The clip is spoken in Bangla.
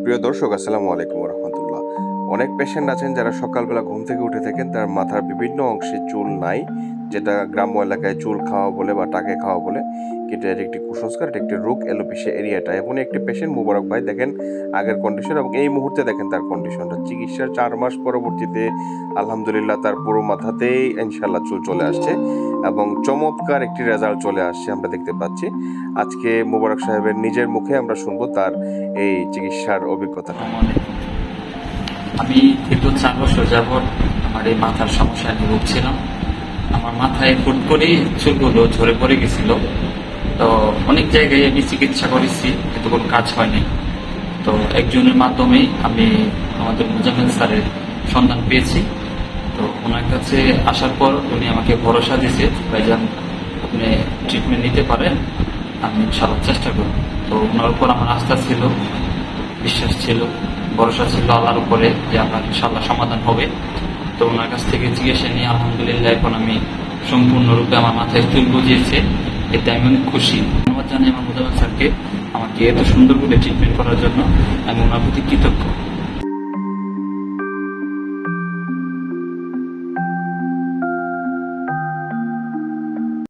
প্রিয় দর্শক, আসসালামু আলাইকুম রহমতুল্লাহ। অনেক পেশেন্ট আছেন যারা সকালবেলা ঘুম থেকে উঠে থাকেন, তার মাথার বিভিন্ন অংশে চুল নাই, যেটা গ্রাম্য এলাকায় চুল খাওয়া বলে বা টাকে খাওয়া বলে, কিন্তু এর একটি কুসংস্কার, এটা একটি রোগ এলোপেশিয়া এরিয়াটা। এমনই একটি পেশেন্ট মুবারক ভাই, দেখেন আগের কন্ডিশন এবং এই মুহূর্তে দেখেন তার কন্ডিশনটা। চিকিৎসার 4 মাস পরবর্তীতে আলহামদুলিল্লাহ তার পুরো মাথাতেই ইনশাল্লাহ চুল চলে আসছে এবং চমৎকার একটি রেজাল্ট চলে আসছে আমরা দেখতে পাচ্ছি। আজকে মুবারক সাহেবের নিজের মুখে আমরা শুনবো তার এই চিকিৎসার অভিজ্ঞতাটা। আমি দীর্ঘ 4 বছর যাবৎ আমার এই মাথার সমস্যা নিয়ে ভুগছিলাম। আমার মাথায় হুট করেই চুলগুলো ঝরে পড়ে গেছিল। তো অনেক জায়গায় আমি চিকিৎসা করেছি, কিন্তু কোনো কাজ হয়নি। তো একজনের মাধ্যমেই আমি আমাদের মুজাম্মেল স্যারের সন্ধান পেয়েছি। তো ওনার কাছে আসার পর উনি আমাকে ভরসা দিয়েছে, ভাইজান আপনি ট্রিটমেন্ট নিতে পারেন, আমি ইনশাআল্লাহ চেষ্টা করব। তো ওনার উপর আমার আস্থা ছিল, বিশ্বাস ছিল, ভরসা ছিল আল্লাহর উপরে যে আপনার ইনশাআল্লাহ সমাধান হবে। তো ওনার কাছ থেকে চিকিৎসা নিয়ে আলহামদুলিল্লাহ এখন আমি সম্পূর্ণরূপে আমার মাথায় চুল গজিয়েছে, এতে আমি অনেক খুশি। ধন্যবাদ জানাই আমার মুজাম্মেল স্যারকে আমাকে এত সুন্দর করে ট্রিটমেন্ট করার জন্য। আমি ওনার প্রতি কৃতজ্ঞ।